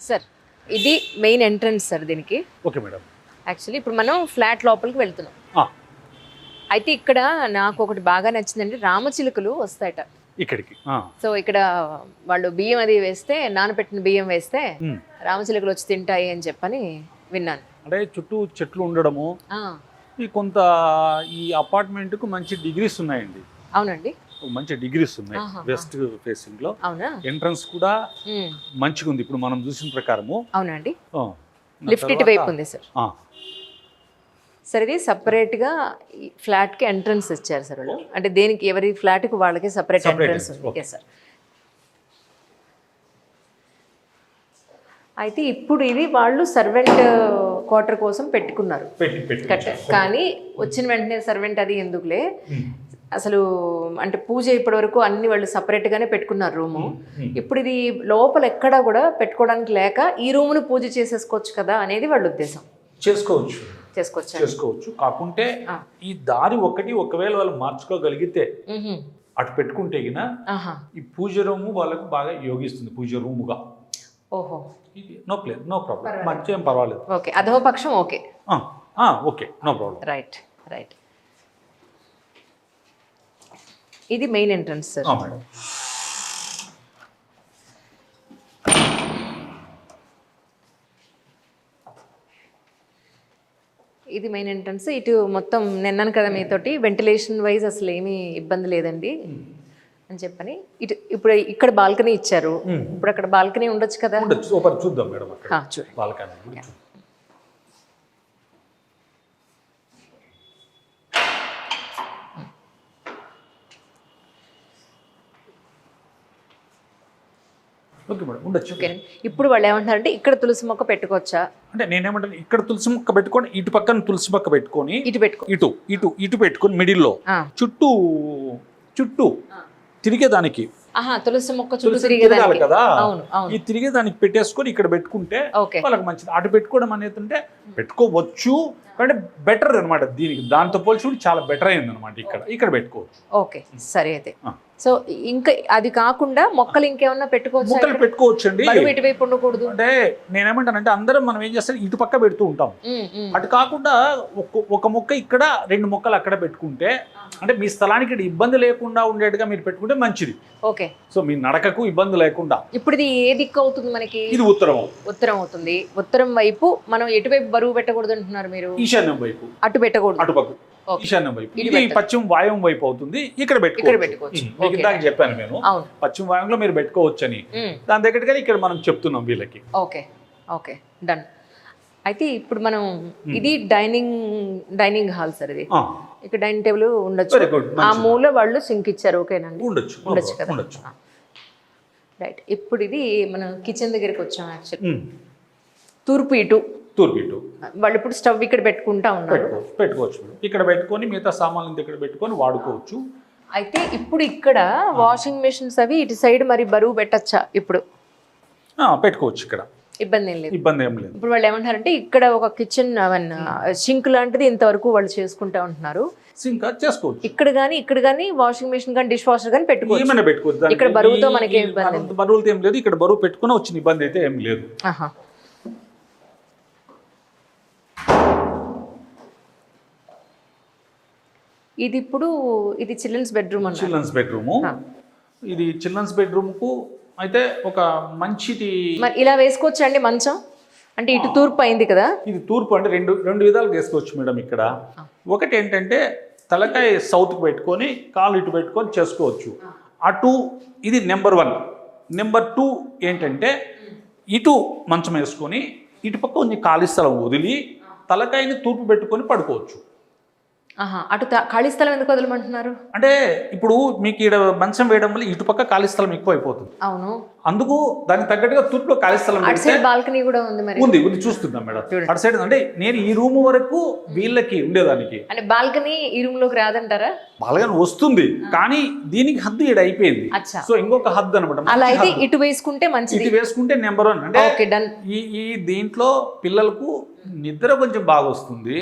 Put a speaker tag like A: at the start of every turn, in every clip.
A: Sir ఇది main entrance sir దీనికి.
B: Okay madam.
A: Actually ఇప్పుడు మనం ఫ్లాట్ లోపలికి వెళ్తున్నాం. అయితే ఇక్కడ నాకు ఒకటి బాగా నచ్చిందండి, రామచిలుకలు వస్తాయట
B: ఇక్కడికి.
A: సో ఇక్కడ వాళ్ళు బియ్యం అది వేస్తే, నానబెట్టిన బియ్యం వేస్తే రామచిలుకలు వచ్చి తింటాయి అని చెప్పని విన్నాను.
B: అంటే చుట్టూ చెట్లు ఉండడము, ఈ కొంత ఈ అపార్ట్మెంట్ కు మంచి డిగ్రీస్ ఉన్నాయండి.
A: అవునండి,
B: మంచి డిగ్రీస్ ఉన్నాయి వెస్ట్ ఫేసింగ్ లో.
A: అవునా?
B: ఎంట్రన్స్ కూడా మంచిగా ఉంది ఇప్పుడు మనం చూసిన ప్రకారము.
A: అవునండి, లిఫ్ట్ ఇటు వైపు ఉంది సార్. సార్ ఇది సపరేట్ గా ఫ్లాట్ కి ఎంట్రన్స్ ఇచ్చారు సార్ వాళ్ళు. అంటే దేనికి, ఎవరి ఫ్లాట్ కి వాళ్ళకి సపరేట్ ఎంట్రన్స్ ఉంది సార్. అయితే ఇప్పుడు ఇది వాళ్ళు సర్వెంట్ క్వార్టర్ కోసం పెట్టుకున్నారు, కానీ వచ్చిన వెంటనే సర్వెంట్ అది ఎందుకులే, అసలు అంటే పూజ ఇప్పటి వరకు అన్ని వాళ్ళు సపరేట్ గానే పెట్టుకున్నారు రూము. ఇప్పుడు ఇది లోపల ఎక్కడా కూడా పెట్టుకోవడానికి లేక ఈ రూమును పూజ చేసేసుకోవచ్చు కదా అనేది వాళ్ళ ఉద్దేశం.
B: చేసుకోవచ్చు కాకుంటే ఈ దారి ఒకవేళ వాళ్ళు మార్చుకోగలిగితే అటు పెట్టుకుంటే గిన ఈ పూజ రూము వాళ్ళకు బాగా యోగిస్తుంది, పూజ రూముగా.
A: ఓహో,
B: నో ప్రాబ్లం, మంచి పర్వాలేదు.
A: ఓకే, అదో పక్షం okay.
B: Okay, no problem.
A: Right. ఇది మెయిన్ ఎంట్రన్స్ సార్.
B: మేడం,
A: ఇది మెయిన్ ఎంట్రన్స్. ఇటు మొత్తం నిన్నాను కదా మీతోటి, వెంటిలేషన్ వైజ్ అసలు ఏమీ ఇబ్బంది లేదండి అని చెప్పని. ఇటు ఇప్పుడు ఇక్కడ బాల్కనీ ఇచ్చారు, ఇప్పుడు అక్కడ బాల్కనీ ఉండొచ్చు కదా.
B: చూద్దాం మేడం, బాల్కనీ. ఓకే మేడం, ఉండొచ్చు.
A: ఓకే, ఇప్పుడు వాళ్ళు ఏమంటారంటే ఇక్కడ తులసి మొక్క పెట్టుకోవచ్చా
B: అంటే, నేనేమంటాను ఇక్కడ తులసి మొక్క పెట్టుకొని ఇటు పక్కన తులసి మొక్క పెట్టుకొని ఇటు పెట్టుకొని మిడిల్లో చుట్టూ తిరిగేదానికి
A: తులసి మొక్క చుట్టూ తిరిగేదానికి
B: కదా, ఈ తిరిగేదానికి పెట్టేసుకొని ఇక్కడ పెట్టుకుంటే వాళ్ళకి మంచిది. అటు పెట్టుకోవడం అనేది అంటే పెట్టుకోవచ్చు, అంటే బెటర్ అనమాట. దీనికి దాంతో పోల్చి చాలా బెటర్ అయింది అనమాట. ఇక్కడ పెట్టుకోవచ్చు.
A: ఓకే సరే. అయితే సో ఇంకా అది కాకుండా మొక్కలు ఇంకేమన్నా
B: పెట్టుకోవచ్చు అండి.
A: ఇటువైపు ఉండకూడదు
B: అంటే నేనేమంటానంటే, అందరం మనం ఏం చేస్తాం ఇటు పక్క పెడుతూ ఉంటాం. అటు కాకుండా ఒక మొక్క ఇక్కడ, 2 మొక్కలు అక్కడ పెట్టుకుంటే, అంటే మీ స్థలానికి ఇబ్బంది లేకుండా ఉండేట్టుగా మీరు పెట్టుకుంటే మంచిది.
A: ఓకే,
B: సో మీ నడకకు ఇబ్బంది లేకుండా.
A: ఇప్పుడు ఇది ఏ దిక్కు అవుతుంది మనకి?
B: ఇది ఉత్తరం
A: అవుతుంది. ఉత్తరం వైపు మనం ఎటువైపు బరువు పెట్టకూడదు అంటున్నారు మీరు?
B: ఈశాన్యం వైపు.
A: అటు పెట్టకూడదు,
B: అటుపక్క ఈశాన్యం వైపు. ఇది పశ్చిమ వాయుం వైపు అవుతుంది. ఇక్కడ పెట్టుకోవచ్చు. మీకు ఇందాక చెప్పాను నేను, పశ్చిమ వాయుంలో మీరు పెట్టుకోవచ్చు అని. దాని దగ్గరగా ఇక్కడ మనం చెప్తున్నాం వీళ్ళకి.
A: Okay done. అయితే ఇప్పుడు మనం ఇది డైనింగ్ హాల్ సార్. ఇది ఇక్కడ డైనింగ్ టేబుల్ ఉండొచ్చు. ఆ మూల వాళ్ళు సింక్ ఇచ్చారు. ఓకేనండి, ఉండొచ్చు కదా. రైట్. ఇప్పుడు ఇది మనం కిచెన్ దగ్గరికి వచ్చాం. యాక్చువల్లీ తూర్పు ఇటు వాళ్ళు ఇప్పుడు స్టవ్ ఇక్కడ పెట్టుకుంటా ఉన్నారు.
B: పెట్టుకోవచ్చు, ఇక్కడ పెట్టుకొని మిగతా సామాన్లు ఇక్కడ పెట్టుకొని వాడుకోవచ్చు.
A: అయితే ఇప్పుడు ఇక్కడ వాషింగ్ మెషిన్స్ అవి ఇటు సైడ్ మరి బరువు పెట్టచ్చా? ఇప్పుడు
B: పెట్టుకోవచ్చు, ఇక్కడ ఇబ్బంది ఏం లేదు.
A: ఇప్పుడు వాళ్ళు ఏమంటారంటే, ఇక్కడ ఒక కిచెన్ సింక్ లాంటిది ఇంతవరకు వాళ్ళు చేసుకుంటా ఉంటున్నారు.
B: చేసుకోవచ్చు
A: ఇక్కడ కానీ వాషింగ్ మెషిన్ కానీ డిష్ వాషర్ కానీ పెట్టుకోవచ్చు. ఇక్కడ బరువుతో మనకి
B: బరువులతో ఏం లేదు. ఇక్కడ బరువు పెట్టుకుని వచ్చిన ఇబ్బంది అయితే ఏం లేదు.
A: ఇది ఇప్పుడు ఇది చిల్డ్రన్స్ బెడ్రూమ్.
B: ఇది చిల్డ్రన్స్ బెడ్రూమ్ కు అయితే ఒక మంచిది.
A: మరి ఇలా వేసుకోవచ్చు అండి మంచం? అంటే ఇటు తూర్పు అయింది కదా. ఇది
B: తూర్పు అంటే రెండు విధాలుగా వేసుకోవచ్చు మేడం. ఇక్కడ ఒకటి ఏంటంటే, తలకాయ సౌత్కి పెట్టుకొని కాలు ఇటు పెట్టుకొని చేసుకోవచ్చు. అటు ఇది నెంబర్ 1. నెంబర్ 2 ఏంటంటే, ఇటు మంచం వేసుకొని ఇటు పక్క కొంచెం ఖాళీ స్థలం వదిలి తలకాయని తూర్పు పెట్టుకొని పడుకోవచ్చు.
A: అటు ఖాళీ స్థలం ఎందుకు వదలమంటున్నారు
B: అంటే, ఇప్పుడు మీకు ఇక్కడ మంచం వేయడం వల్ల ఇటుపక్క ఖాళీ స్థలం ఎక్కువ అయిపోతుంది.
A: అవును,
B: అందుకు దానికి తగ్గట్టుగా తూర్పులో ఖాళీ స్థలం
A: బాల్కనీ కూడా ఉంది. మరి
B: ఉంది చూస్తున్నాం మేడం. అటు సైడ్ అంటే నేను ఈ రూమ్ వరకు వీళ్ళకి ఉండేదానికి,
A: అంటే బాల్కనీ ఈ రూమ్ లోకి రాదంటారా?
B: బాల్కనీ వస్తుంది, కానీ దీనికి హద్దు ఇక్కడ అయిపోయింది. సో ఇంకొక హద్దు అనమాట.
A: అలా అయితే ఇటు వేసుకుంటే మంచిది.
B: ఇటు వేసుకుంటే నెంబర్ 1. అంటే ఈ దీంట్లో పిల్లలకు నిద్ర కొంచెం బాగా వస్తుంది.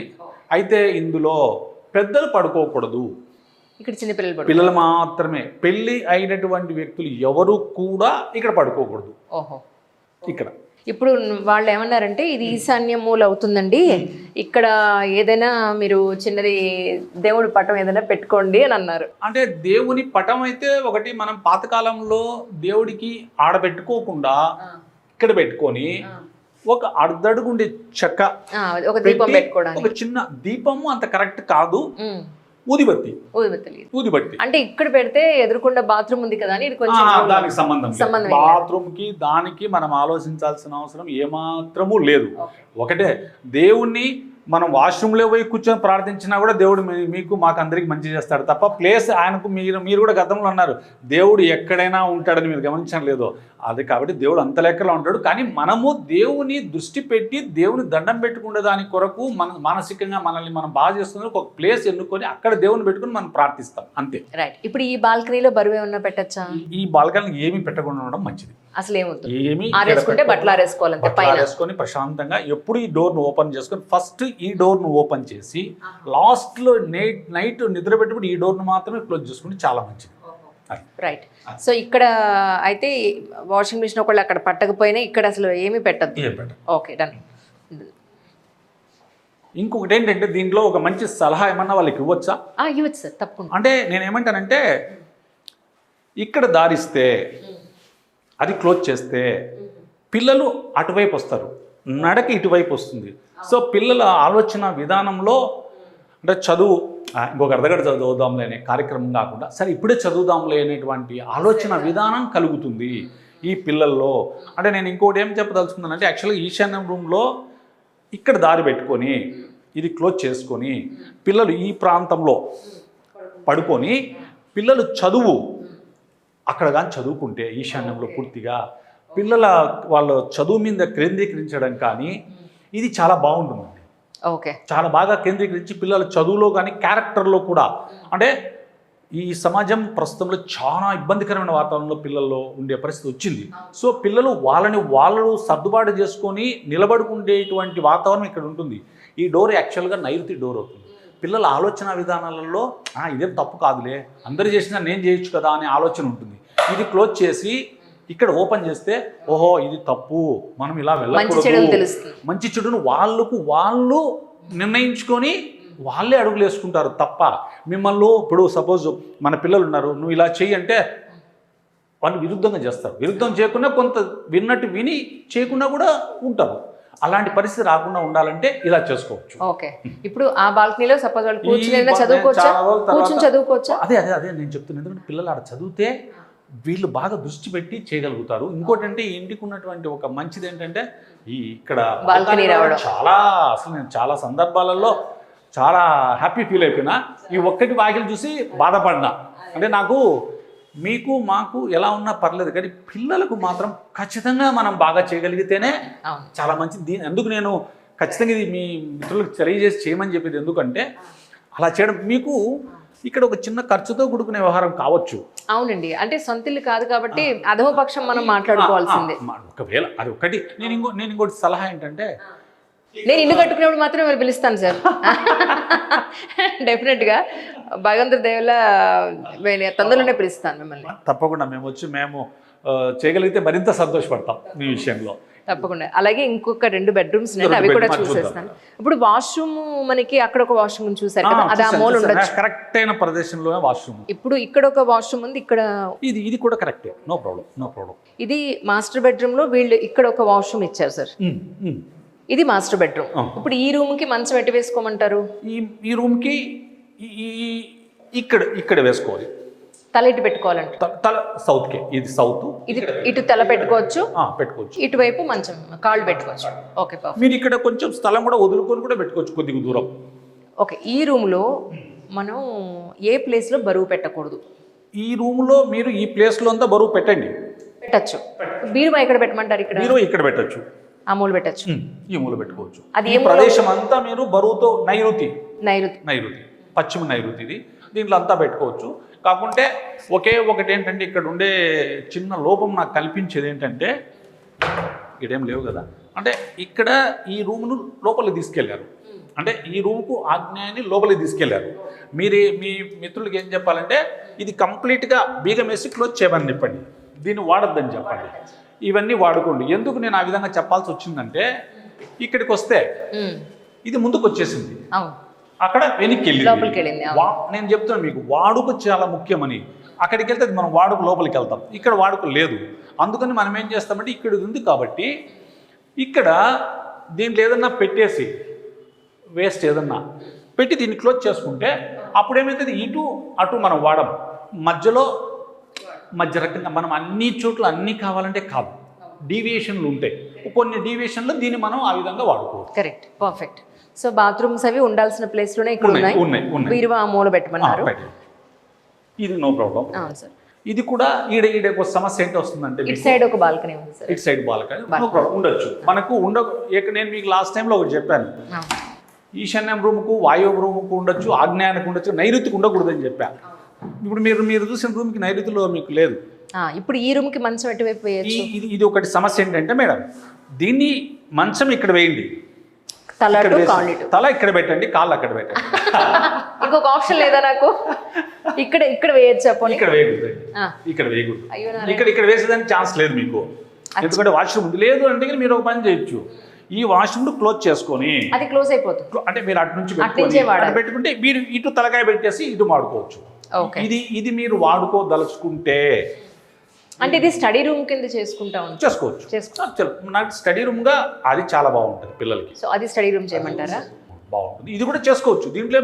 B: అయితే ఇందులో పెద్దలు పడుకోకూడదు.
A: ఇక్కడ చిన్న
B: పిల్లలు మాత్రమే. పెళ్లి అయినటువంటి వ్యక్తులు ఎవరు కూడా ఇక్కడ పడుకోకూడదు.
A: ఓహో,
B: ఇక్కడ
A: ఇప్పుడు వాళ్ళు ఏమన్నారంటే ఇది ఈశాన్య మూల అవుతుందండి, ఇక్కడ ఏదైనా మీరు చిన్నది దేవుడి పటం ఏదైనా పెట్టుకోండి అని అన్నారు.
B: అంటే దేవుని పటం అయితే ఒకటి మనం పాతకాలంలో దేవుడికి ఆడబెట్టుకోకుండా ఇక్కడ పెట్టుకొని ఒక అర్ధడుగుండే చెక్క
A: ఒక దీపం పెట్టుకోవడానికి
B: ఒక చిన్న దీపము అంత కరెక్ట్ కాదు, ఊదిబత్తి
A: అంటే ఇక్కడ పెడితే ఎదురుకుండా బాత్రూమ్ ఉంది కదా అని ఇది కొంచెం
B: దానికి సంబంధం బాత్రూమ్ కి దానికి మనం ఆలోచించాల్సిన అవసరం ఏమాత్రము లేదు. ఒకటే దేవుణ్ణి మనం వాష్రూమ్లో పోయి కూర్చొని ప్రార్థించినా కూడా దేవుడు మీకు మాకు అందరికి మంచి చేస్తాడు తప్ప ప్లేస్ ఆయనకు మీరు కూడా గతంలో అన్నారు దేవుడు ఎక్కడైనా ఉంటాడని మీరు గమనించడం లేదు. అది కాబట్టి దేవుడు అంత లెక్కలో ఉంటాడు. కానీ మనము దేవుని దృష్టి పెట్టి దేవుని దండం పెట్టుకునే దాని కొరకు మానసికంగా మనల్ని మనం బాగా చేసుకుని ఒక ప్లేస్ ఎన్నుకొని అక్కడ దేవుని పెట్టుకుని మనం ప్రార్థిస్తాం అంతే.
A: రైట్. ఇప్పుడు ఈ బాల్కనీలో బరువు ఏమన్నా పెట్టచ్చా?
B: ఈ బాల్కనీ ఏమీ పెట్టకుండా ఉండడం మంచిది.
A: అసలు ఏమవుతుంది,
B: ఏమి
A: బట్టలు ఆరేసుకోవాలి
B: ప్రశాంతంగా. ఎప్పుడు ఈ డోర్ ను ఓపెన్ చేసుకొని ఫస్ట్ ఈ డోర్ ను ఓపెన్ చేసి లాస్ట్ లో నైట్ నిద్ర పెట్టుకుని ఈ డోర్ ను మాత్రమే క్లోజ్ చేసుకుంటే చాలా మంచిది.
A: రైట్. సో ఇక్కడ అయితే వాషింగ్ మిషన్ ఒకళ్ళు అక్కడ పట్టకపోయినా ఇక్కడ అసలు ఏమీ పెట్టద్దు. Okay, done.
B: ఇంకొకటి ఏంటంటే దీంట్లో ఒక మంచి సలహా ఏమన్నా వాళ్ళకి ఇవ్వచ్చా?
A: ఇవ్వచ్చు సార్, తప్పకుండా.
B: అంటే నేను ఏమంటానంటే ఇక్కడ దారిస్తే అది క్లోజ్ చేస్తే పిల్లలు అటువైపు వస్తారు, నడక ఇటువైపు వస్తుంది. సో పిల్లల ఆలోచన విధానంలో అంటే చదువు ఇంకొక అర్ధగంట చదువుదాంలే అనే కార్యక్రమం కాకుండా సరే ఇప్పుడే చదువుదాంలే అనేటువంటి ఆలోచన విధానం కలుగుతుంది ఈ పిల్లల్లో. అంటే నేను ఇంకోటి ఏం చెప్పదలుచుకున్నానంటే యాక్చువల్గా ఈశాన్యం రూమ్లో ఇక్కడ దారి పెట్టుకొని ఇది క్లోజ్ చేసుకొని పిల్లలు ఈ ప్రాంతంలో పడుకొని పిల్లలు చదువు అక్కడ కానీ చదువుకుంటే ఈశాన్యంలో పూర్తిగా పిల్లల వాళ్ళ చదువు మీద కేంద్రీకరించడం కానీ ఇది చాలా బాగుంటుందండి.
A: ఓకే,
B: చాలా బాగా కేంద్రీకరించి పిల్లల చదువులో కానీ క్యారెక్టర్లో కూడా. అంటే ఈ సమాజం ప్రస్తుతంలో చాలా ఇబ్బందికరమైన వాతావరణంలో పిల్లల్లో ఉండే పరిస్థితి వచ్చింది. సో పిల్లలు వాళ్ళు సర్దుబాటు చేసుకొని నిలబడుకుండేటువంటి వాతావరణం ఇక్కడ ఉంటుంది. ఈ డోర్ యాక్చువల్గా నైరుతి డోర్ అవుతుంది. పిల్లల ఆలోచన విధానాలలో ఇదేం తప్పు కాదులే, అందరు చేసినా నేను చేయొచ్చు కదా అనే ఆలోచన ఉంటుంది. ఇది క్లోజ్ చేసి ఇక్కడ ఓపెన్ చేస్తే ఓహో ఇది తప్పు, మనం ఇలా వెళ్ళకూడదు, మంచి చెడును వాళ్ళు నిర్ణయించుకొని వాళ్ళే అడుగులు వేసుకుంటారు తప్ప మిమ్మల్ని ఇప్పుడు సపోజ్ మన పిల్లలు ఉన్నారు నువ్వు ఇలా చెయ్యి అంటే వాళ్ళు విరుద్ధంగా చేస్తారు. విరుద్ధం చేయకుండా కొంత విన్నట్టు విని చేయకుండా కూడా ఉంటారు. అలాంటి పరిస్థితి రాకుండా ఉండాలంటే ఇలా చేసుకోవచ్చు.
A: ఓకే, ఇప్పుడు ఆ బాల్కనీలో సపోజ్ వాళ్ళు కూర్చొని చదువుకోవచ్చా?
B: అదే నేను చెప్తున్నాను. ఎందుకంటే పిల్లలు ఆడ చదివితే వీళ్ళు బాగా దృష్టి పెట్టి చేయగలుగుతారు. ఇంకోటి అంటే ఇంటికి ఉన్నటువంటి ఒక మంచిది ఏంటంటే ఈ ఇక్కడ
A: బాల్కనీ రావడం
B: అసలు నేను చాలా సందర్భాలలో చాలా హ్యాపీ ఫీల్ అయిపోయినా. ఈ ఒక్కటి వాకిలు చూసి బాధపడినా. అంటే నాకు మీకు మాకు ఎలా ఉన్నా పర్లేదు కానీ పిల్లలకు మాత్రం ఖచ్చితంగా మనం బాగా చేయగలిగితేనే చాలా మంచిది. ఎందుకు నేను ఖచ్చితంగా ఇది మీ మిత్రులకు తెలియజేసి చేయమని చెప్పేది ఎందుకంటే అలా చేయడం మీకు ఇక్కడ ఒక చిన్న ఖర్చుతో కూడుకునే వ్యవహారం కావచ్చు.
A: అవునండి, అంటే సొంత ఇల్లు కాదు కాబట్టి అధోపక్షం మనం మాట్లాడుకోవాల్సిందే.
B: ఒకవేళ అది ఒకటి. నేను ఇంకోటి సలహా ఏంటంటే
A: నేను ఇల్లు కట్టుకునేప్పుడు మాత్రం మీరు పిలుస్తాను సార్. డెఫినెట్గా భగవంతుడి దేవుల తొందరలోనే పిలుస్తాను మిమ్మల్ని.
B: తప్పకుండా మేము చేయగలిగితే మరింత సంతోషపడతాం మీ విషయంలో.
A: తప్పకుండా. అలాగే ఇంకొక 2 బెడ్రూమ్స్ అవి కూడా చూసేస్తాను. ఇప్పుడు వాష్రూమ్ మనకి అక్కడ ఒక వాష్రూమ్ చూసారు కదా, అది ఆ మూల ఉండొచ్చు.
B: కరెక్ట్ అయిన ప్రదేశంలోనే వాష్రూమ్.
A: ఇప్పుడు ఇక్కడ ఒక వాష్రూమ్ ఉంది, ఇక్కడ
B: ఇది కూడా కరెక్టే, నో ప్రాబ్లం.
A: ఇది మాస్టర్ బెడ్రూమ్ లో వీళ్ళు ఇక్కడ ఒక వాష్రూమ్ ఇచ్చారు సార్. ఇది మాస్టర్ బెడ్రూమ్. ఇప్పుడు ఈ రూమ్ కి మంచం ఎట్టి వేసుకోమంటారు?
B: ఈ రూమ్ కి ఇక్కడ వేసుకోవాలి.
A: తల ఇటు పెట్టుకోవాలంట.
B: తల సౌత్ కే, ఇది సౌత్.
A: ఇది ఇటు తల పెట్టుకోవచ్చు,
B: పెట్టుకోవచ్చు.
A: ఇటువైపు మంచం కాళ్ళు పెట్టుకోవచ్చు. ఓకే,
B: మీరు ఇక్కడ కొంచెం స్థలం కూడా వదులుకొని కూడా పెట్టుకోవచ్చు కొద్దిగా దూరం.
A: ఓకే, ఈ రూమ్ లో మనం ఏ ప్లేస్ లో బరువు పెట్టకూడదు?
B: ఈ రూమ్ లో మీరు ఈ ప్లేస్ లో అంతా బరువు పెట్టండి.
A: పెట్టచ్చు. బీరువా ఎక్కడ పెట్టమంటారు? ఇక్కడ
B: బీరువా ఇక్కడ పెట్టచ్చు.
A: ఆ మూల పెట్టచ్చు,
B: ఈ మూల పెట్టుకోవచ్చు.
A: అది
B: ఈ ప్రదేశం అంతా మీరు బరువుతో నైరుతి పశ్చిమ నైరుతి ఇది, దీంట్లో అంతా పెట్టుకోవచ్చు. కాకుంటే ఒకటి ఏంటంటే ఇక్కడ ఉండే చిన్న లోపం నాకు కల్పించేది ఏంటంటే ఇక్కడేం లేవు కదా, అంటే ఇక్కడ ఈ రూమ్ను లోపలికి తీసుకెళ్లారు. అంటే ఈ రూమ్కు ఆజ్ఞాన్ని లోపలికి తీసుకెళ్లారు. మీ మిత్రులకి ఏం చెప్పాలంటే ఇది కంప్లీట్గా బీగం వేసి క్లోజ్ చేయమని చెప్పండి, దీన్ని వాడద్దని చెప్పండి. ఇవన్నీ వాడుకోండి. ఎందుకు నేను ఆ విధంగా చెప్పాల్సి వచ్చిందంటే ఇక్కడికి వస్తే ఇది ముందుకు వచ్చేసింది,
A: అవును,
B: అక్కడ వెనక్కి
A: లోపలికి వెళ్ళింది.
B: నేను చెప్తున్నాను మీకు వాడుక చాలా ముఖ్యమని. అక్కడికి వెళ్తే అది మనం వాడుక లోపలికి వెళ్తాం, ఇక్కడ వాడుక లేదు. అందుకని మనం ఏం చేస్తామంటే ఇక్కడ ఉంది కాబట్టి ఇక్కడ దీంట్లో ఏదన్నా పెట్టేసి వేస్ట్ ఏదన్నా పెట్టి దీన్ని క్లోజ్ చేసుకుంటే అప్పుడు ఏమవుతుంది, ఇటు అటు మనం వాడం, మధ్య రకంగా మనం అన్ని చోట్ల అన్నీ కావాలంటే కాదు, డీవియేషన్లు ఉంటాయి. కొన్ని డీవియేషన్లో దీన్ని మనం ఆ విధంగా వాడుకోవచ్చు.
A: Correct, perfect. సో బాత్రూమ్స్ అవి ఉండాల్సిన ప్లేస్లోనే ఇక్కడ ఉన్నాయి. బీరువా ఆ మూల పెట్టమన్నారు.
B: ఇది నో ప్రాబ్లం.
A: అవును సార్.
B: ఇది కూడా ఈడ ఒక సమస్య ఏంటి వస్తుందంటే
A: ఇటు సైడ్ ఒక బాల్కనీ ఉంది సార్.
B: ఇటు సైడ్ బాల్కనీ నో ప్రాబ్లం ఉండొచ్చు. మనకు నేను మీకు లాస్ట్ టైంలో ఒకటి చెప్పాను, ఈశాన్యం రూమ్కు వాయువు రూమ్కు ఉండొచ్చు, ఆగ్నేయానికి ఉండొచ్చు, నైరుతికి ఉండకూడదని చెప్పాను. ఇప్పుడు మీరు చూసిన రూమ్కి నైరుతిలో మీకు లేదు.
A: ఇప్పుడు ఈ రూమ్కి మంచం ఎటువైపు వేయచ్చు?
B: ఇది ఒకటి సమస్య ఏంటంటే మేడం, దీన్ని మంచం ఇక్కడ వేయండి, తల ఇక్కడ పెట్టండి, కాళ్ళు అక్కడ పెట్టండి.
A: ఇంకొక ఆప్షన్ లేదా నాకు? ఇక్కడ వేయచ్చు.
B: ఇక్కడ వేయకూడదు, ఇక్కడ వేసేదానికి ఛాన్స్ లేదు మీకు. ఎందుకంటే వాష్రూమ్ లేదు అంటే మీరు ఒక పని చేయొచ్చు, ఈ వాష్రూమ్ క్లోజ్ చేసుకొని
A: అది క్లోజ్ అయిపోతుంది.
B: అంటే మీరు అటు నుంచి పెట్టుకుంటే మీరు ఇటు తలకాయ పెట్టేసి ఇటు వాడుకోవచ్చు. ఇది మీరు వాడుకోదలుచుకుంటే
A: అంటే ఇది స్టడీ రూమ్ కింద చేసుకోవచ్చు.
B: నాకు స్టడీ రూమ్ గా అది చాలా బాగుంటుంది పిల్లలకి.
A: సో అది స్టడీ రూమ్ చేయమంటారా?
B: బాగుంటుంది. ఇది కూడా చేసుకోవచ్చు, దీంట్లో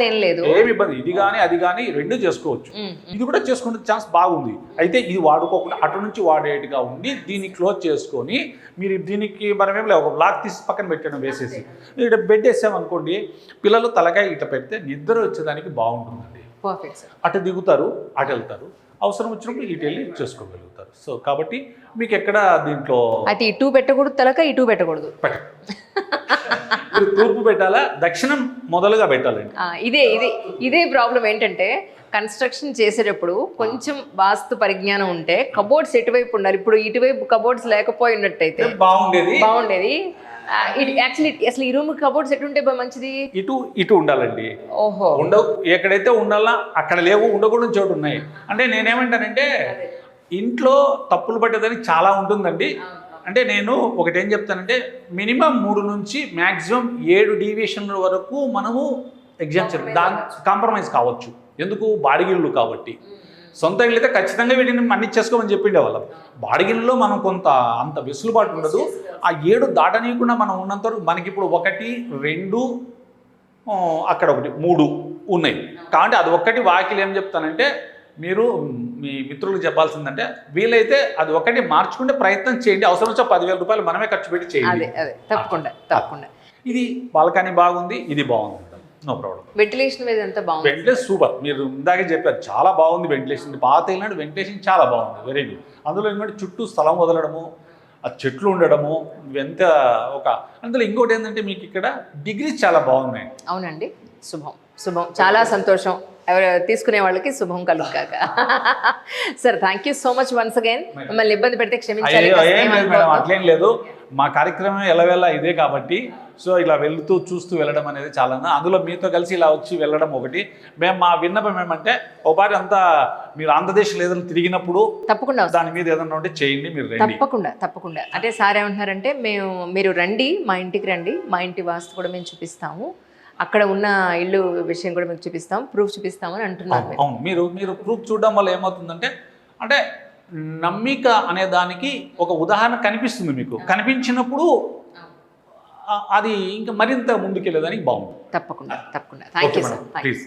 A: ఏం లేదు,
B: ఏమి ఇబ్బంది. ఇది కానీ అది కానీ రెండు చేసుకోవచ్చు. ఇది కూడా చేసుకునే ఛాన్స్ బాగుంది. అయితే ఇది వాడుకోకుండా అటు నుంచి వాడేట్టుగా ఉండి దీన్ని క్లోజ్ చేసుకొని మీరు దీనికి మనమేం లేదు, ఒక బ్లాక్ తీసి పక్కన పెట్టడం వేసేసి ఇక్కడ బెడ్ వేసామనుకోండి, పిల్లలు తలకాయ ఇట పెడితే నిద్ర వచ్చేదానికి బాగుంటుందండి.
A: Perfect sir.
B: అటు దిగుతారు, అటు వెళ్తారు, అవసరం వచ్చినప్పుడు ఇటు వెళ్ళి చేసుకోగలుగుతారు. సో కాబట్టి మీకు ఎక్కడ దీంట్లో
A: అయితే ఇటు పెట్టకూడదు, తలక ఇటు పెట్టకూడదు,
B: తూర్పు పెట్టాలా, దక్షిణం మొదలుగా పెట్టాలండి.
A: ఇదే ప్రాబ్లం ఏంటంటే కన్స్ట్రక్షన్ చేసేటప్పుడు కొంచెం వాస్తు పరిజ్ఞానం ఉంటే కబోర్డ్స్ ఎటువైపు ఉండాలి. ఇప్పుడు ఇటువైపు కబోర్డ్స్ లేకపోయినట్టయితే బాగుండేది. యాక్చువల్లీ అసలు ఈ రూమ్ కబోర్డ్స్ ఎటుంటే మంచిది,
B: ఇటు ఉండాలండి.
A: ఓహో,
B: ఎక్కడైతే ఉండాలా అక్కడ లేవు, ఉండకూడని చోటు ఉన్నాయి. అంటే నేనేమంటానంటే ఇంట్లో తప్పులు పట్టేదానికి చాలా ఉంటుందండి. అంటే నేను ఒకటి ఏం చెప్తానంటే మినిమం 3 నుంచి మ్యాక్సిమం 7 డీవియేషన్ల వరకు మనము ఎగ్జామ్షన్ దాని కాంప్రమైజ్ కావచ్చు. ఎందుకు, బాడిగిళ్ళు కాబట్టి. సొంత ఇల్లు అయితే ఖచ్చితంగా వీటిని అన్ని చేసుకోమని చెప్పిండే వాళ్ళం. బాడిగిల్లో మనం అంత వెసులుబాటు ఉండదు. ఆ 7 దాటనీయకుండా మనం ఉన్నంత వరకు మనకి ఇప్పుడు 1, 2 అక్కడ 1, 3 ఉన్నాయి. కాబట్టి అది ఒక్కటి వాకిలు ఏం చెప్తానంటే మీరు మీ మిత్రులకు చెప్పాల్సిందంటే వీలైతే అది ఒకటి మార్చుకుంటే ప్రయత్నం చేయండి. అవసరం వచ్చే 10,000 రూపాయలు మనమే ఖర్చు పెట్టి చేయండి.
A: తప్పకుండా.
B: ఇది బాల్కనీ బాగుంది, ఇది బాగుంది, నో ప్రాబ్లం.
A: వెంటిలేషన్ ఎంత బాగుంది,
B: వెంటిలేషన్ సూపర్. మీరు ఇందాకే చెప్పారు చాలా బాగుంది వెంటిలేషన్. పాత ఇల్లు వెంటిలేషన్ చాలా బాగుంది, వెరీ గుడ్. అందులో ఏంటంటే చుట్టూ స్థలం వదలడము, ఆ చెట్లు ఉండడము, ఎంత అందులో ఇంకోటి ఏంటంటే మీకు ఇక్కడ డిగ్రీస్ చాలా బాగున్నాయి.
A: అవునండి, శుభం, చాలా సంతోషం. ఎవరు తీసుకునే వాళ్ళకి శుభం కలుగుగాక. Sir, thank you so much once again. మిమ్మల్ని ఇబ్బంది పెడితే క్షమించాలి.
B: అట్లేం లేదు, మా కార్యక్రమం ఎలవేళ ఇదే కాబట్టి సో ఇలా వెళ్తూ చూస్తూ వెళ్ళడం అనేది చాలా. అందులో మీతో కలిసి ఇలా వచ్చి వెళ్ళడం ఒకటి. మేము మా విన్నపం ఏమంటే ఒకసారి అంతా మీరు ఆంధ్రదేశ్ ఏదైనా తిరిగినప్పుడు తప్పకుండా దాని మీద ఏదైనా ఉంటే చేయండి. మీరు
A: తప్పకుండా. అంటే సార్ ఏమంటున్నారంటే మీరు రండి, మా ఇంటికి రండి, మా ఇంటి వాస్తు కూడా మేము చూపిస్తాము, అక్కడ ఉన్న ఇల్లు విషయం కూడా మీకు చూపిస్తాం, ప్రూఫ్ చూపిస్తామని అంటున్నారు.
B: అవును, మీరు ప్రూఫ్ చూడడం వల్ల ఏమవుతుందంటే అంటే నమ్మిక అనే దానికి ఒక ఉదాహరణ కనిపిస్తుంది. మీకు కనిపించినప్పుడు అది ఇంకా మరింత ముందుకెళ్ళేదానికి బాగుంటుంది.
A: తప్పకుండా. Thank you sir.
B: ప్లీజ్.